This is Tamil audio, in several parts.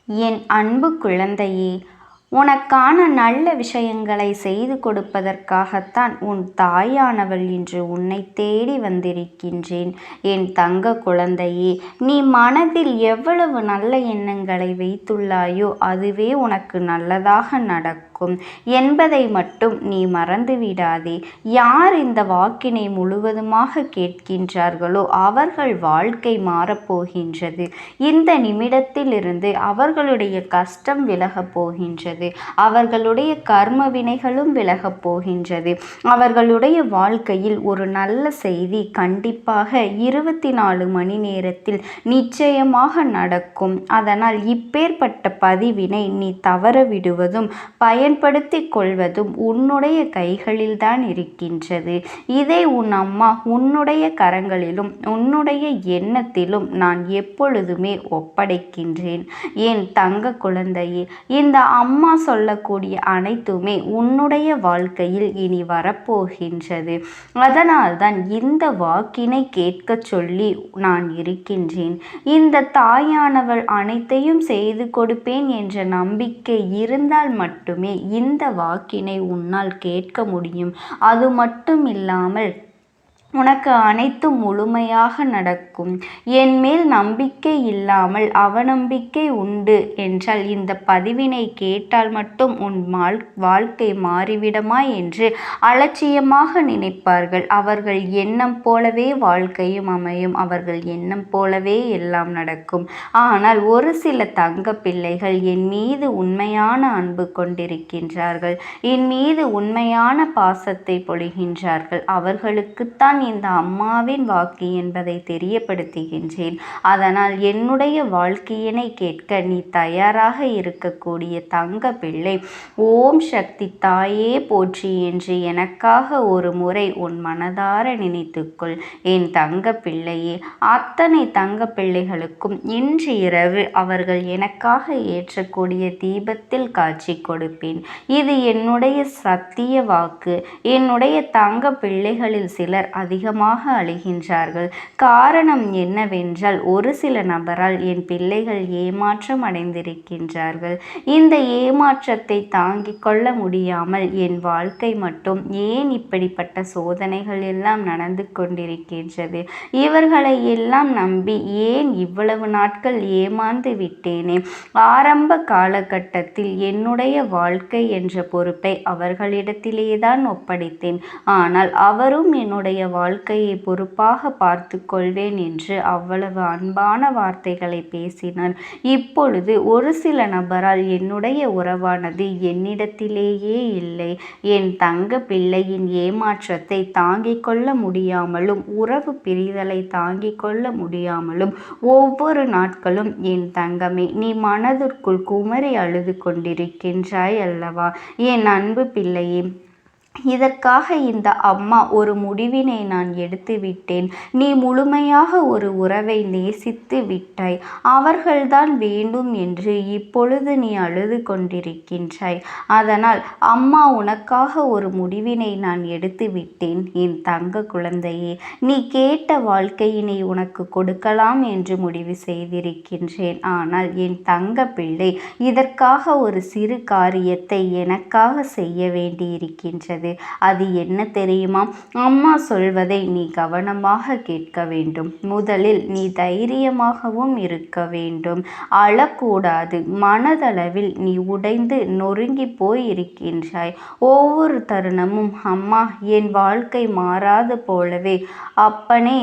என் அன்பு குழந்தையே, உனக்கான நல்ல விஷயங்களை செய்து கொடுப்பதற்காகத்தான் உன் தாயானவள் இன்று உன்னை தேடி வந்திருக்கின்றேன். என் தங்க குழந்தையே, நீ மனதில் எவ்வளவு நல்ல எண்ணங்களை வைத்துள்ளாயோ அதுவே உனக்கு நல்லதாக நடக்கும் என்பதை மட்டும் நீ மறந்துவிடாதே. யார் இந்த வாக்கினை முழுவதுமாக கேட்கின்றார்களோ அவர்கள் வாழ்க்கை மாறப்போகின்றது. இந்த நிமிடத்திலிருந்து அவர்களுடைய கஷ்டம் விலகப் போகின்றது. அவர்களுடைய கர்ம வினைகளும் விலகப் போகின்றது. அவர்களுடைய வாழ்க்கையில் ஒரு நல்ல செய்தி கண்டிப்பாக 24 மணி நேரத்தில் நிச்சயமாக நடக்கும். அதனால் இப்பேற்பட்ட பதிவினை நீ தவற விடுவதும் பயன்படுத்தி கொள்வதும் உன்னுடைய கைகளில்தான் இருக்கின்றது. இதை உன் அம்மா உன்னுடைய கரங்களிலும் உன்னுடைய எண்ணத்திலும் நான் எப்பொழுதுமே ஒப்படைக்கின்றேன். என் தங்க குழந்தையே, இந்த அம்மா சொல்லக்கூடிய அனைத்துமே உன்னுடைய வாழ்க்கையில் இனி வரப்போகின்றது. அதனால்தான் இந்த வாக்கினை கேட்க சொல்லி நான் இருக்கின்றேன். இந்த தாயானவள் அனைத்தையும் செய்து கொடுப்பேன் என்ற நம்பிக்கை இருந்தால் மட்டுமே இந்த வாக்கினை உன்னால் கேட்க முடியும். அது மட்டும் இல்லாமல் உனக்கு அனைத்தும் முழுமையாக நடக்கும். என் மேல் நம்பிக்கை இல்லாமல் அவநம்பிக்கை உண்டு என்றால் இந்த பதிவினை கேட்டால் மட்டும் உன் வாழ்க்கை மாறிவிடுமா என்று அலட்சியமாக நினைப்பார்கள். அவர்கள் எண்ணம் போலவே வாழ்க்கையும் அமையும். அவர்கள் எண்ணம் போலவே எல்லாம் நடக்கும். ஆனால் ஒரு சில தங்க பிள்ளைகள் என் மீது உண்மையான அன்பு கொண்டிருக்கின்றார்கள். என் மீது உண்மையான பாசத்தை பொழிகின்றார்கள். அவர்களுக்குத்தான் இந்த அம்மாவின் வாக்கு என்பதை தெரியப்படுத்துகின்றேன். அதனால் என்னுடைய வாழ்க்கையினை கேட்க நீ தயாராக இருக்கக்கூடிய தங்க பிள்ளை, ஓம் சக்தி தாயே போற்றி என்று எனக்காக ஒரு முறை உன் மனதார நினைத்துக்கொள். என் தங்க பிள்ளையே, அத்தனை தங்க பிள்ளைகளுக்கும் இன்று இரவு அவர்கள் எனக்காக ஏற்றக்கூடிய தீபத்தில் காட்சி கொடுப்பேன். இது என்னுடைய சத்திய வாக்கு. என்னுடைய தங்க பிள்ளைகளில் சிலர் அதிகமாக அழுகின்றார்கள். காரணம் என்னவென்றால் ஒரு சில நபரால் என் பிள்ளைகள் ஏமாற்றம் அடைந்திருக்கின்றார்கள். இந்த ஏமாற்றத்தை தாங்கிக் கொள்ள முடியாமல் என் வாழ்க்கை மட்டும் ஏன் இப்படிப்பட்ட சோதனைகள் எல்லாம் நடந்து கொண்டிருக்கின்றது, இவர்களை எல்லாம் நம்பி ஏன் இவ்வளவு நாட்கள் ஏமாந்து விட்டேனே. ஆரம்ப காலகட்டத்தில் என்னுடைய வாழ்க்கை என்ற பொறுப்பை அவர்களிடத்திலேதான் ஒப்படைத்தேன். ஆனால் அவரும் என்னுடைய வாழ்க்கையை பொறுப்பாக பார்த்து கொள்வேன் என்று அவ்வளவு அன்பான வார்த்தைகளை பேசினார். இப்பொழுது ஒரு சில நபரால் என்னுடைய உறவானது என்னிடத்திலேயே இல்லை. என் தங்க பிள்ளையின் ஏமாற்றத்தை தாங்கிக் கொள்ள முடியாமலும் உறவு பிரிதலை தாங்கிக் கொள்ள முடியாமலும் ஒவ்வொரு நாட்களும் என் தங்கமே நீ மனதிற்குள் குமரி அழுது கொண்டிருக்கின்றாய் அல்லவா? என் அன்பு பிள்ளையே, இதற்காக இந்த அம்மா ஒரு முடிவினை நான் எடுத்து விட்டேன். நீ முழுமையாக ஒரு உறவை நேசித்து விட்டாய். அவர்கள்தான் வேண்டும் என்று இப்பொழுது நீ அழுது கொண்டிருக்கின்றாய். அதனால் அம்மா உனக்காக ஒரு முடிவினை நான் எடுத்து விட்டேன். என் தங்க குழந்தையே, நீ கேட்ட வாழ்க்கையினை உனக்கு கொடுக்கலாம் என்று முடிவு செய்திருக்கின்றேன். ஆனால் என் தங்க பிள்ளை, இதற்காக ஒரு சிறு காரியத்தை எனக்காக செய்ய வேண்டியிருக்கின்றது. அது என்ன தெரியுமா? அம்மா சொல்வதை நீ கவனமாக கேட்க வேண்டும். முதலில் நீ தைரியமாகவும் இருக்க வேண்டும். அழக்கூடாது. மனதளவில் நீ உடைந்து நொறுங்கி போய் இருக்கின்றாய். ஒவ்வொரு தருணமும் அம்மா என் வாழ்க்கை மாறாது போலவே, அப்பனே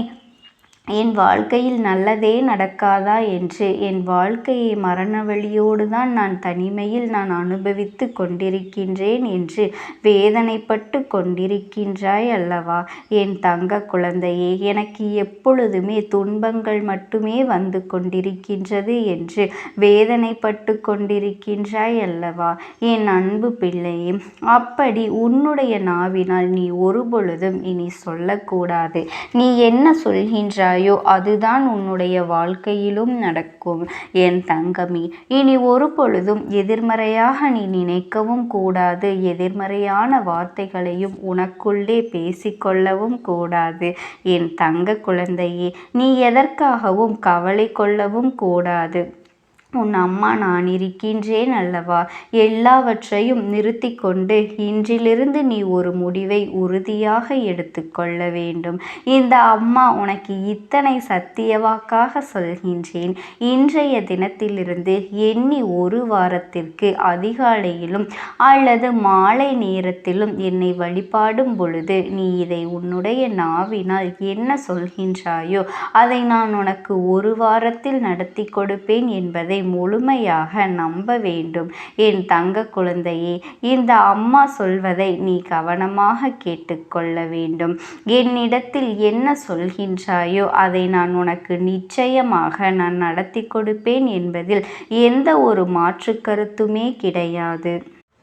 என் வாழ்க்கையில் நல்லதே நடக்காதா என்று என் வாழ்க்கையை மரண வழியோடு தான் நான் தனிமையில் நான் அனுபவித்து கொண்டிருக்கின்றேன் என்று வேதனைப்பட்டு கொண்டிருக்கின்றாய் அல்லவா? என் தங்க குழந்தையே, எனக்கு எப்பொழுதுமே துன்பங்கள் மட்டுமே வந்து கொண்டிருக்கின்றது என்று வேதனைப்பட்டு கொண்டிருக்கின்றாய் அல்லவா? என் அன்பு பிள்ளையே, அப்படி உன்னுடைய நாவினால் நீ ஒருபொழுதும் இனி சொல்லக்கூடாது. நீ என்ன சொல்கின்றாய் அதுதான் உன்னுடைய வாழ்க்கையிலும் நடக்கும். என் தங்கமே, இனி ஒரு பொழுதும் எதிர்மறையாக நீ நினைக்கவும் கூடாது. எதிர்மறையான வார்த்தைகளையும் உனக்குள்ளே பேசிக்கொள்ளவும் கூடாது. என் தங்க குழந்தையே, நீ எதற்காகவும் கவலை கொள்ளவும் கூடாது. உன் அம்மா நான் இருக்கின்றேன் அல்லவா? எல்லாவற்றையும் நிறுத்தி கொண்டு இன்றிலிருந்து நீ ஒரு முடிவை உறுதியாக எடுத்துக்கொள்ள வேண்டும். இந்த அம்மா உனக்கு இத்தனை சத்தியவாக்காக சொல்கின்றேன். இன்றைய தினத்திலிருந்து எண்ணி ஒரு வாரத்திற்கு அதிகாலையிலும் அல்லது மாலை நேரத்திலும் என்னை வழிபாடும் பொழுது நீ இதை உன்னுடைய நாவினால் என்ன சொல்கின்றாயோ அதை நான் உனக்கு ஒரு வாரத்தில் நடத்தி கொடுப்பேன் என்பதை முழுமையாக நம்ப வேண்டும். என் தங்க குழந்தையே, இந்த அம்மா சொல்வதை நீ கவனமாக கேட்டுக்கொள்ள வேண்டும். என்னிடத்தில் என்ன சொல்கின்றாயோ அதை நான் உனக்கு நிச்சயமாக நான் நடத்தி கொடுப்பேன் என்பதில் எந்த ஒரு மாற்று கருத்துமே கிடையாது.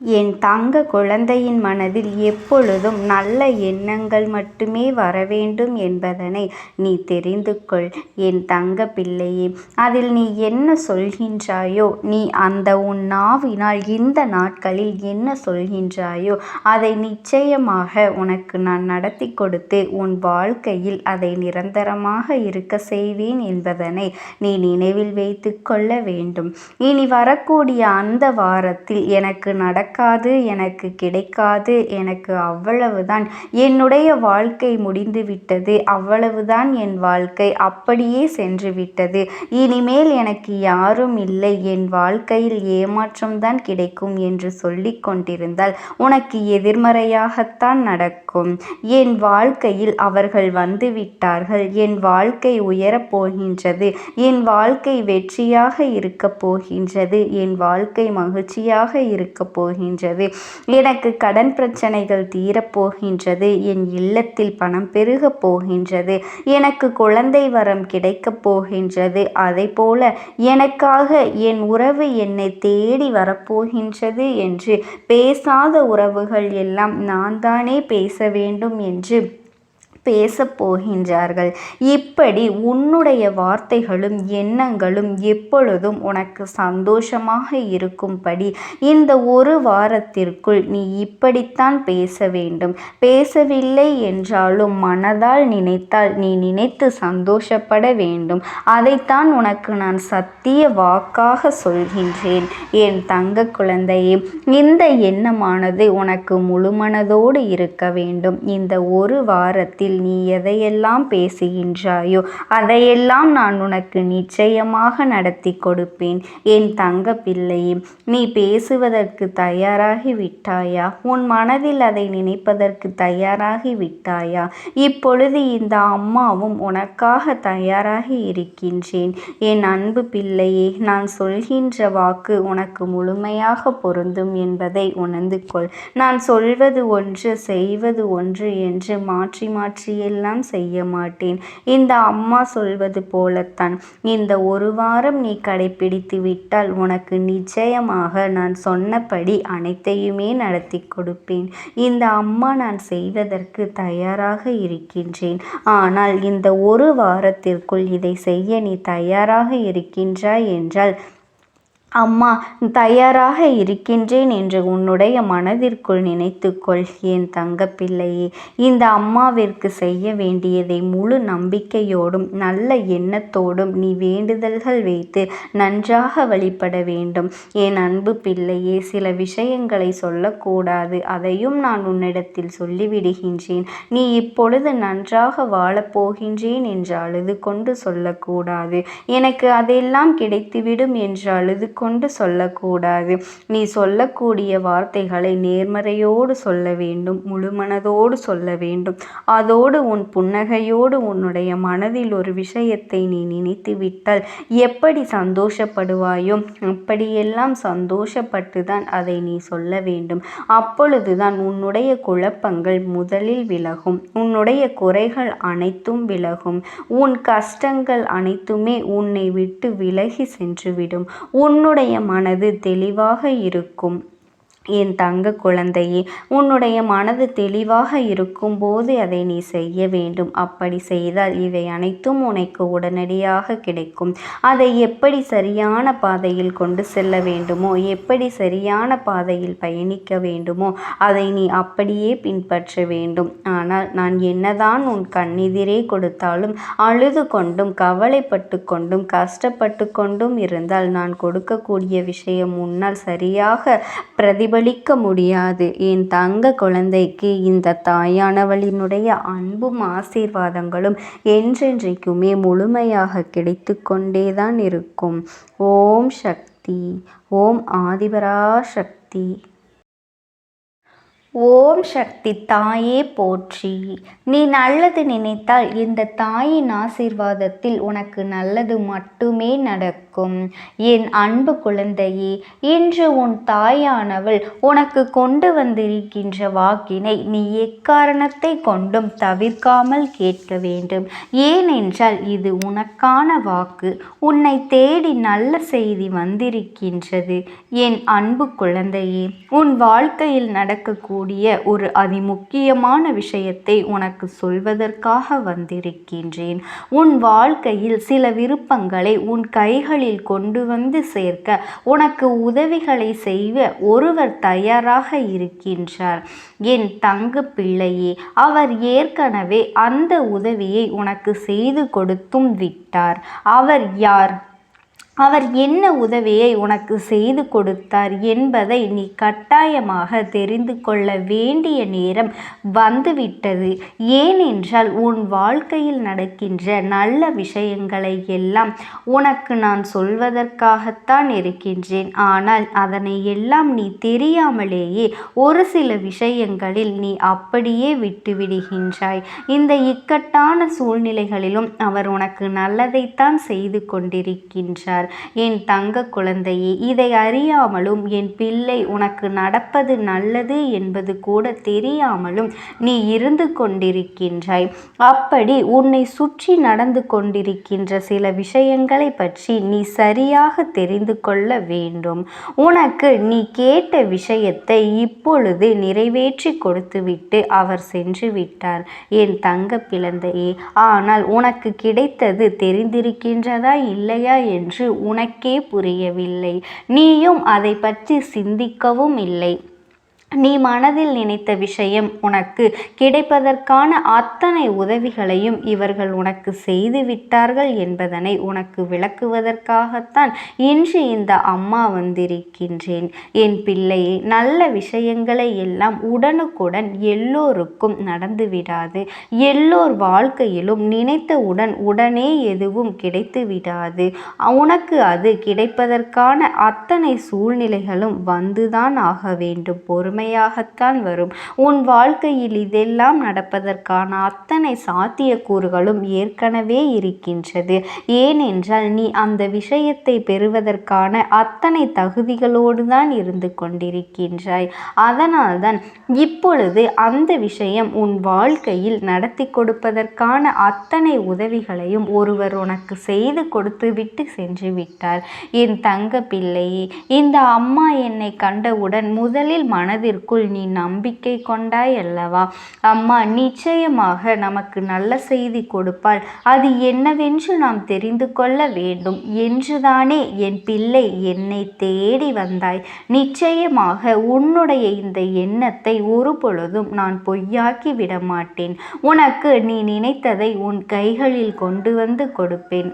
என் தங்க குழந்தையின் மனதில் எப்பொழுதும் நல்ல எண்ணங்கள் மட்டுமே வர வேண்டும் என்பதனை நீ தெரிந்து கொள். என் தங்க பிள்ளையே, அதில் நீ என்ன சொல்கின்றாயோ, நீ அந்த உன் நாவினால் இந்த நாட்களில் என்ன சொல்கின்றாயோ அதை நிச்சயமாக உனக்கு நான் நடத்தி கொடுத்து உன் வாழ்க்கையில் அதை நிரந்தரமாக இருக்க செய்வேன் என்பதனை நீ நினைவில் வைத்து கொள்ள வேண்டும். இனி வரக்கூடிய அந்த வாரத்தில் எனக்கு எனக்கு கிடைக்காது, எனக்கு அவ்வளவுதான், என்னுடைய வாழ்க்கை முடிந்து விட்டது, அவ்வளவுதான், என் வாழ்க்கை அப்படியே சென்று விட்டது, இனிமேல் எனக்கு யாரும் இல்லை, என் வாழ்க்கையில் ஏமாற்றம்தான் கிடைக்கும் என்று சொல்லி கொண்டிருந்தால் உனக்கு எதிர்மறையாகத்தான் நடக்கும். என் வாழ்க்கையில் அவர்கள் வந்து விட்டார்கள், என் வாழ்க்கை உயரப் போகின்றது, என் வாழ்க்கை வெற்றியாக இருக்கப் போகின்றது, என் வாழ்க்கை மகிழ்ச்சியாக இருக்கப் போகின்றது, எனக்கு கடன் பிரச்சனைகள் தீரப்போகின்றது, என் இல்லத்தில் பணம் பெருகப் போகின்றது, எனக்கு குழந்தை வரம் கிடைக்கப் போகின்றது, அதை போல எனக்காக என் உறவு என்னை தேடி வரப்போகின்றது என்று பேசாத உறவுகள் எல்லாம் நான் தானே பேச வேண்டும் என்று பேசப் போகின்றார்கள். இப்படி உன்னுடைய வார்த்தைகளும் எண்ணங்களும் எப்பொழுதும் உனக்கு சந்தோஷமாக இருக்கும்படி இந்த ஒரு வாரத்திற்குள் நீ இப்படித்தான் பேச வேண்டும். பேசவில்லை என்றாலும் மனதால் நினைத்தால் நீ நினைத்து சந்தோஷப்பட வேண்டும். அதைத்தான் உனக்கு நான் சத்திய வாக்காக சொல்கின்றேன். என் தங்க குழந்தையே, இந்த எண்ணமானது உனக்கு முழுமனதோடு இருக்க வேண்டும். இந்த ஒரு வாரத்தில் நீ எதையெல்லாம் பேசுகின்றாயோ அதையெல்லாம் நான் உனக்கு நிச்சயமாக நடத்தி கொடுப்பேன். என் தங்க பிள்ளையே, நீ பேசுவதற்கு தயாராகி விட்டாயா? உன் மனதில் அதை நினைப்பதற்கு தயாராகி விட்டாயா? இப்பொழுது இந்த அம்மாவும் உனக்காக தயாராகி இருக்கின்றேன். என் அன்பு பிள்ளையே, நான் சொல்கின்ற வாக்கு உனக்கு முழுமையாக பொருந்தும் என்பதை உணர்ந்து கொள். நான் சொல்வது ஒன்று செய்வது ஒன்று என்று மாற்றி மாற்றி எல்லாம் செய்ய மாட்டேன். இந்த அம்மா சொல்வது போலத்தான் இந்த ஒரு வாரம் நீ கடைபிடித்து விட்டால் உனக்கு நிச்சயமாக நான் சொன்னபடி அனைத்தையுமே நடத்தி கொடுப்பேன். இந்த அம்மா நான் செய்வதற்கு தயாராக இருக்கின்றேன். ஆனால் இந்த ஒரு வாரத்திற்குள் இதை செய்ய நீ தயாராக இருக்கின்றாய் என்றால், அம்மா தயாராக இருக்கின்றேன் என்று உன்னுடைய மனதிற்குள் நினைத்துக்கொள். என் தங்கப்பிள்ளையே, இந்த அம்மாவிற்கு செய்ய வேண்டியதை முழு நம்பிக்கையோடும் நல்ல எண்ணத்தோடும் நீ வேண்டுதல்கள் வைத்து நன்றாக வழிபட வேண்டும். என் அன்பு பிள்ளையே, சில விஷயங்களை சொல்லக்கூடாது, அதையும் நான் உன்னிடத்தில் சொல்லிவிடுகின்றேன். நீ இப்பொழுது நன்றாக வாழப்போகின்றேன் என்று அழுது கொண்டு சொல்லக்கூடாது. எனக்கு அதெல்லாம் கிடைத்துவிடும் என்று அழுது கொண்டு சொல்லக்கூடாது. நீ சொல்லக்கூடிய வார்த்தைகளை நேர்மறையோடு சொல்ல வேண்டும், முழுமனதோடு சொல்ல வேண்டும். அதோடு உன் புன்னகையோடு உன்னுடைய மனதில் ஒரு விஷயத்தை நீ நினைத்து விட்டால் எப்படி சந்தோஷப்படுவாயோ அப்படியெல்லாம் சந்தோஷப்பட்டுதான் அதை நீ சொல்ல வேண்டும். அப்பொழுதுதான் உன்னுடைய குழப்பங்கள் முதலில் விலகும், உன்னுடைய குறைகள் அனைத்தும் விலகும், உன் கஷ்டங்கள் அனைத்துமே உன்னை விட்டு விலகி சென்றுவிடும். உன்னுடைய மனது தெளிவாக இருக்கும். என் தங்க குழந்தையே, உன்னுடைய மனது தெளிவாக இருக்கும்போது அதை நீ செய்ய வேண்டும். அப்படி செய்தால் இவை அனைத்தும் உனக்கு உடனடியாக கிடைக்கும். அதை எப்படி சரியான பாதையில் கொண்டு செல்ல வேண்டுமோ, எப்படி சரியான பாதையில் பயணிக்க வேண்டுமோ அதை நீ அப்படியே பின்பற்ற வேண்டும். ஆனால் நான் என்னதான் உன் கண்ணெதிரே கொடுத்தாலும் அழுது கொண்டும் கவலைப்பட்டு கொண்டும் கஷ்டப்பட்டு கொண்டும் இருந்தால் நான் கொடுக்கக்கூடிய விஷயம் முன்னால் சரியாக பிரதிபலிக்க முடியாது. என் தங்க குழந்தைக்கு இந்த தாயானவளினுடைய அன்பும் ஆசீர்வாதங்களும் என்றென்றைக்குமே முழுமையாக கிடைத்து கொண்டேதான் இருக்கும். ஓம் சக்தி. ஓம் ஆதிபரா சக்தி. ஓம் சக்தி தாயே போற்றி. நீ நல்லது நினைத்தால் இந்த தாயின் ஆசீர்வாதத்தில் உனக்கு நல்லது மட்டுமே நடக்கும். என் அன்பு குழந்தையே, இன்று உன் தாயானவள் உனக்கு கொண்டு வந்திருக்கின்ற வாக்கினை நீ எக்காரணத்தை கொண்டும் தவிர்க்காமல் கேட்க வேண்டும். ஏனென்றால் இது உனக்கான வாக்கு. உன்னை தேடி நல்ல செய்தி வந்திருக்கின்றது. என் அன்பு குழந்தையே, உன் வாழ்க்கையில் நடக்கக்கூடிய ஒரு அதிமுக்கியமான விஷயத்தை உனக்கு சொல்வதற்காக வந்திருக்கின்றேன். உன் வாழ்க்கையில் சில விருப்பங்களை உன் கைகளில் கொண்டு வந்து சேர்க்க உனக்கு உதவிகளை செய்ய ஒருவர் தயாராக இருக்கின்றார். என் தங்க பிள்ளையே, அவர் ஏற்கனவே அந்த உதவியை உனக்கு செய்து கொடுத்தும் விட்டார். அவர் யார்? அவர் என்ன உதவியை உனக்கு செய்து கொடுத்தார் என்பதை நீ கட்டாயமாக தெரிந்து கொள்ள வேண்டிய நேரம் வந்துவிட்டது. ஏனென்றால் உன் வாழ்க்கையில் நடக்கின்ற நல்ல விஷயங்களை எல்லாம் உனக்கு நான் சொல்வதற்காகத்தான் இருக்கின்றேன். ஆனால் அதனை எல்லாம் நீ தெரியாமலேயே ஒரு சில விஷயங்களில் நீ அப்படியே விட்டுவிடுகின்றாய். இந்த இக்கட்டான சூழ்நிலைகளிலும் அவர் உனக்கு நல்லதைத்தான் செய்து கொண்டிருக்கின்றார். என் தங்க குழந்தையே, இதை அறியாமலும் என் பிள்ளை உனக்கு நடப்பது நல்லது என்பது கூட தெரியாமலும் நீ இருந்து கொண்டிருக்கின்றாய். அப்படி உன்னை சுற்றி நடந்து கொண்டிருக்கின்ற சில விஷயங்களை பற்றி நீ சரியாக தெரிந்து கொள்ள வேண்டும். உனக்கு நீ கேட்ட விஷயத்தை இப்பொழுது நிறைவேற்றி கொடுத்துவிட்டு அவர் சென்று விட்டார் என் தங்க பிள்ளையே. ஆனால் உனக்கு கிடைத்தது தெரிந்திருக்கின்றதா இல்லையா என்று உனக்கே புரியவில்லை. நீயும் அதை பற்றி சிந்திக்கவும் இல்லை. நீ மனதில் நினைத்த விஷயம் உனக்கு கிடைப்பதற்கான அத்தனை உதவிகளையும் இவர்கள் உனக்கு செய்து விட்டார்கள் என்பதனை உனக்கு விளக்குவதற்காகத்தான் இன்று இந்த அம்மா வந்திருக்கின்றேன். என் பிள்ளையே, நல்ல விஷயங்களை எல்லாம் உடனுக்குடன் எல்லோருக்கும் நடந்து விடாது. எல்லோர் வாழ்க்கையிலும் நினைத்தவுடன் உடனே எதுவும் கிடைத்து விடாது. உனக்கு அது கிடைப்பதற்கான அத்தனை சூழ்நிலைகளும் வந்துதான் ஆக வேண்டும். பொறுமையாகத்தான் வரும். உன் வாழ்க்கையில் இதெல்லாம் நடப்பதற்கான அத்தனை சாத்தியக்கூறுகளும் ஏற்கனவே இருக்கின்றது. ஏனென்றால் நீ அந்த விஷயத்தை பெறுவதற்கான அத்தனை தகுதிகளோடு தான் இருந்து கொண்டிருக்கின்றாய். அதனால்தான் இப்பொழுது அந்த விஷயம் உன் வாழ்க்கையில் நடத்தி கொடுப்பதற்கான அத்தனை உதவிகளையும் ஒருவர் உனக்கு செய்து கொடுத்து விட்டு சென்று விட்டார். என் தங்க பிள்ளையே, இந்த அம்மா என்னை கண்டவுடன் முதலில் மனதிற்குள் நீ நம்பிக்கை கொண்டாய் அல்லவா? அம்மா நிச்சயமாக நமக்கு நல்ல செய்தி கொடுப்பாள், அது என்னவென்று நாம் தெரிந்து கொள்ள வேண்டும் என்றுதானே என் பிள்ளை என்னை தேடி வந்தாய். நிச்சயமாக உன்னுடைய இந்த எண்ணத்தை ஒரு பொழுதும் நான் பொய்யாக்கி விட மாட்டேன். உனக்கு நீ நினைத்ததை உன் கைகளில் கொண்டு வந்து கொடுப்பேன்.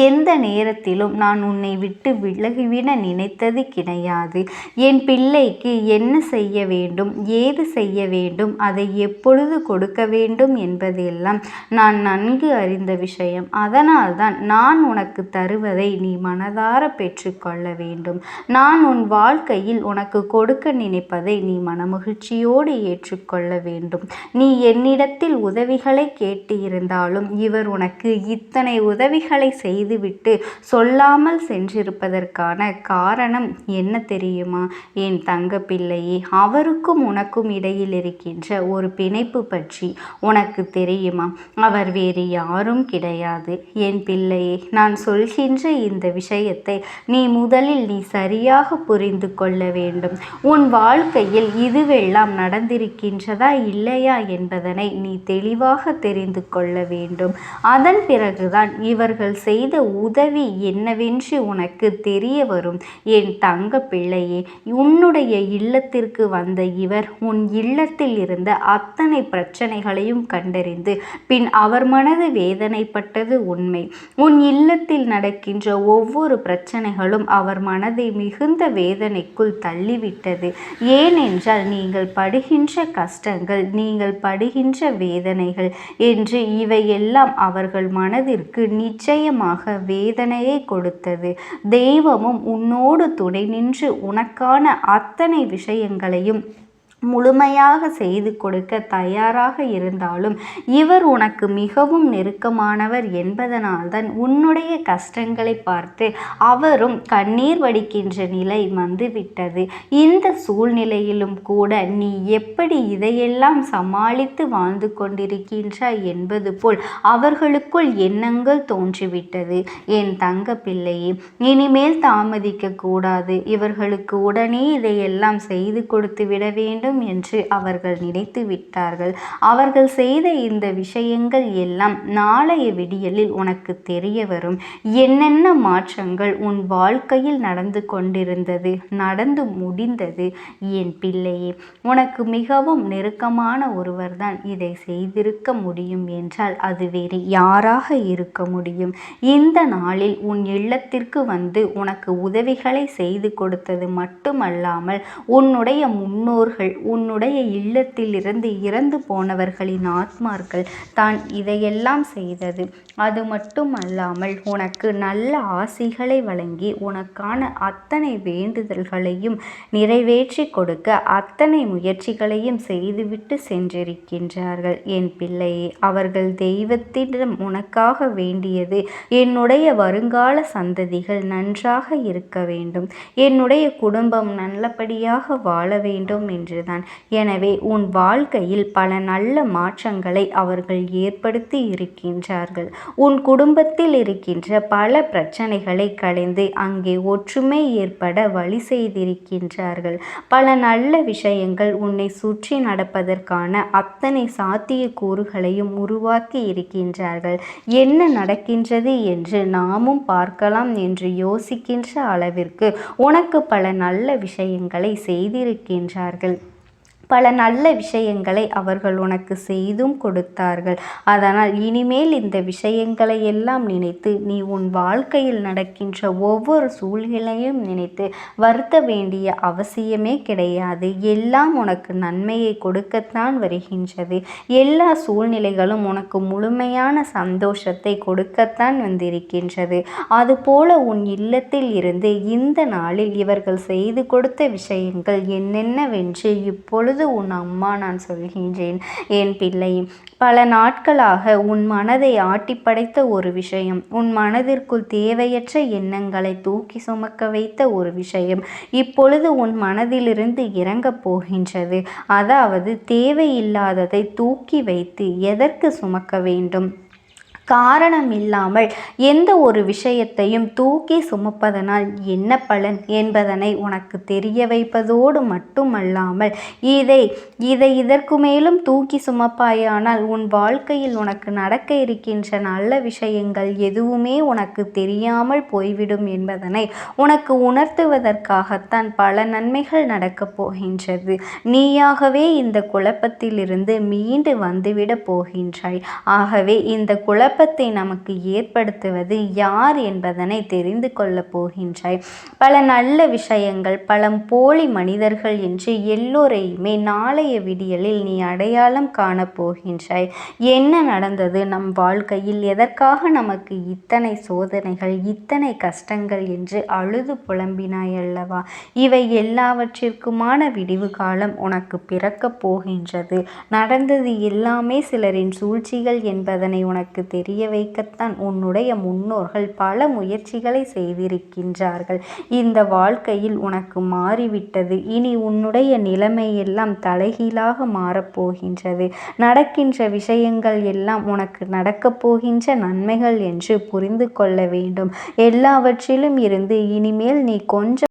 எந்த நேரத்திலும் நான் உன்னை விட்டு விலகிவிட நினைத்தது கிடையாது. என் பிள்ளைக்கு என்ன செய்ய வேண்டும், ஏது செய்ய வேண்டும், அதை எப்பொழுது கொடுக்க வேண்டும் என்பதெல்லாம் நான் நன்கு அறிந்த விஷயம். அதனால்தான் நான் உனக்கு தருவதை நீ மனதார பெற்றுக்கொள்ள வேண்டும். நான் உன் வாழ்க்கையில் உனக்கு கொடுக்க நினைப்பதை நீ மனமகிழ்ச்சியோடு ஏற்றுக்கொள்ள வேண்டும். நீ என்னிடத்தில் உதவிகளை கேட்டு இருந்தாலும் இவர் உனக்கு இத்தனை உதவிகளை செய்துவிட்டு சொல்லாமல் சென்றிருப்பதற்கான காரணம் என்ன தெரியுமா என் தங்க பிள்ளையே? அவருக்கும் உனக்கும் இடையில் இருக்கின்ற ஒரு பிணைப்பு பற்றி உனக்கு தெரியுமா? அவர் வேறு யாரும் கிடையாது என் பிள்ளையே. நான் சொல்கின்ற இந்த விஷயத்தை முதலில் நீ சரியாக புரிந்து கொள்ள வேண்டும். உன் வாழ்க்கையில் இதுவெல்லாம் நடந்திருக்கின்றதா இல்லையா என்பதனை நீ தெளிவாக தெரிந்து கொள்ள வேண்டும். அதன் பிறகுதான் இவர்கள் செய்த உதவி என்னவென்று உனக்கு தெரிய வரும் என் தங்க பிள்ளையே. உன்னுடைய இல்லத்திற்கு வந்த இவர் உன் இல்லத்தில் இருந்த அத்தனை பிரச்சனைகளையும் கண்டறிந்து பின் அவர் மனது வேதனைப்பட்டது உண்மை. உன் இல்லத்தில் நடக்கின்ற ஒவ்வொரு பிரச்சனைகளும் அவர் மனதை மிகுந்த வேதனைக்குள் தள்ளிவிட்டது. ஏனென்றால் நீங்கள் படுகின்ற கஷ்டங்கள், நீங்கள் படுகின்ற வேதனைகள் என்று இவையெல்லாம் அவர்கள் மனதிற்கு நிச்சயமாக வேதனையை கொடுத்தது. தெய்வமும் உன்னோடு துணை நின்று உனக்கான அத்தனை விஷயங்களையும் முழுமையாக செய்து கொடுக்க தயாராக இருந்தாலும் இவர் உனக்கு மிகவும் நெருக்கமானவர் என்பதனால்தான் உன்னுடைய கஷ்டங்களை பார்த்து அவரும் கண்ணீர் வடிக்கின்ற நிலை வந்துவிட்டது. இந்த சூழ்நிலையிலும் கூட நீ எப்படி இதையெல்லாம் சமாளித்து வாழ்ந்து கொண்டிருக்கின்றாய் என்பது போல் அவர்களுக்குள் எண்ணங்கள் தோன்றிவிட்டது என் தங்க பிள்ளையே. இனிமேல் தாமதிக்க கூடாது. இவர்களுக்கு உடனே இதையெல்லாம் செய்து கொடுத்து விட வேண்டும் என்று அவர்கள் நினைத்து விட்டார்கள். அவர்கள் செய்த இந்த விஷயங்கள் எல்லாம் நாளைய விடியலில் உனக்கு தெரிய வரும். என்னென்ன மாற்றங்கள் உன் வாழ்க்கையில் நடந்து கொண்டிருந்தது, நடந்து முடிந்தது என் பிள்ளையே. உனக்கு மிகவும் நெருக்கமான ஒருவர்தான் இதை செய்திருக்க முடியும் என்றால் அது வேறு யாராக இருக்க முடியும்? இந்த நாளில் உன் இல்லத்திற்கு வந்து உனக்கு உதவிகளை செய்து கொடுத்தது மட்டுமல்லாமல் உன்னுடைய முன்னோர்கள், உன்னுடைய இல்லத்திலிருந்து இறந்து போனவர்களின் ஆத்மார்கள் தான் இதையெல்லாம் செய்தது. அது மட்டுமல்லாமல் உனக்கு நல்ல ஆசிகளை வழங்கி உனக்கான அத்தனை வேண்டுதல்களையும் நிறைவேற்றி கொடுக்க அத்தனை முயற்சிகளையும் செய்துவிட்டு சென்றிருக்கின்றார்கள் என் பிள்ளையே. அவர்கள் தெய்வத்திடம் உனக்காக வேண்டியது என்னுடைய வருங்கால சந்ததிகள் நன்றாக இருக்க வேண்டும், என்னுடைய குடும்பம் நல்லபடியாக வாழ வேண்டும் என்றுதான். எனவே உன் வாழ்க்கையில் பல நல்ல மாற்றங்களை அவர்கள் ஏற்படுத்தி இருக்கின்றார்கள். உன் குடும்பத்தில் இருக்கின்ற பல பிரச்சனைகளை களைந்து அங்கே ஒற்றுமை ஏற்பட வழி செய்திருக்கின்றார்கள். பல நல்ல விஷயங்கள் உன்னை சுற்றி நடப்பதற்கான அத்தனை சாத்திய கூறுகளையும் உருவாக்கி இருக்கின்றார்கள். என்ன நடக்கின்றது என்று நாமும் பார்க்கலாம் என்று யோசிக்கின்ற அளவிற்கு உனக்கு பல நல்ல விஷயங்களை செய்திருக்கின்றார்கள். பல நல்ல விஷயங்களை அவர்கள் உனக்கு செய்தும் கொடுத்தார்கள். அதனால் இனிமேல் இந்த விஷயங்களை எல்லாம் நினைத்து நீ உன் வாழ்க்கையில் நடக்கின்ற ஒவ்வொரு சூழ்நிலையும் நினைத்து வருத்த வேண்டிய அவசியமே கிடையாது. எல்லாம் உனக்கு நன்மையை கொடுக்கத்தான் வருகின்றது. எல்லா சூழ்நிலைகளும் உனக்கு முழுமையான சந்தோஷத்தை கொடுக்கத்தான் வந்திருக்கின்றது. அதுபோல உன் இல்லத்தில் இருந்து இந்த நாளில் இவர்கள் செய்து கொடுத்த விஷயங்கள் என்னென்னவென்று இப்பொழுது உன் அம்மா நான் சொல்கின்றேன் என் பிள்ளை. பல நாட்களாக உன் மனதை ஆட்டி படைத்த ஒரு விஷயம், உன் மனதிற்குள் தேவையற்ற எண்ணங்களை தூக்கி சுமக்க வைத்த ஒரு விஷயம் இப்பொழுது உன் மனதிலிருந்து இறங்கப் போகின்றது. அதாவது தேவையில்லாததை தூக்கி வைத்து எதற்கு சுமக்க வேண்டும்? காரணம் இல்லாமல் எந்த ஒரு விஷயத்தையும் தூக்கி சுமப்பதனால் என்ன பலன் என்பதனை உனக்கு தெரிய வைப்பதோடு மட்டுமல்லாமல் இதை இதற்கு மேலும் தூக்கி சுமப்பாயானால் உன் வாழ்க்கையில் உனக்கு நடக்க இருக்கின்ற நல்ல விஷயங்கள் எதுவுமே உனக்கு தெரியாமல் போய்விடும் என்பதனை உனக்கு உணர்த்துவதற்காகத்தான் பல நன்மைகள் நடக்கப் போகின்றது. நீயாகவே இந்த குழப்பத்திலிருந்து மீண்டு வந்துவிட போகின்றாய். ஆகவே இந்த குழப்பத்தை நமக்கு ஏற்படுத்துவது யார் என்பதனை தெரிந்து கொள்ளப் போகின்றாய். பல நல்ல விஷயங்கள், பல போலி மனிதர்கள் என்று எல்லோரையுமே நாளைய விடியலில் நீ அடையாளம் காணப் போகின்றாய். என்ன நடந்தது நம் வாழ்க்கையில்? எதற்காக நமக்கு இத்தனை சோதனைகள், இத்தனை கஷ்டங்கள் என்று அழுது புலம்பினாய் அல்லவா? இவை எல்லாவற்றிற்குமான விடிவு காலம் உனக்கு பிறக்கப் போகின்றது. நடந்தது எல்லாமே சிலரின் சூழ்ச்சிகள் என்பதனை உனக்கு தெரிய வைக்கத்தான் உன்னுடைய முன்னோர்கள் பல முயற்சிகளை செய்திருக்கின்றார்கள். இந்த வாழ்க்கையில் உனக்கு மாறிவிட்டது. இனி உன்னுடைய நிலைமையெல்லாம் தலைகீழாக மாறப்போகின்றது. நடக்கின்ற விஷயங்கள் எல்லாம் உனக்கு நடக்கப் போகின்ற நன்மைகள் என்று புரிந்து கொள்ள வேண்டும். எல்லாவற்றிலும் இருந்து இனிமேல் நீ கொஞ்சம்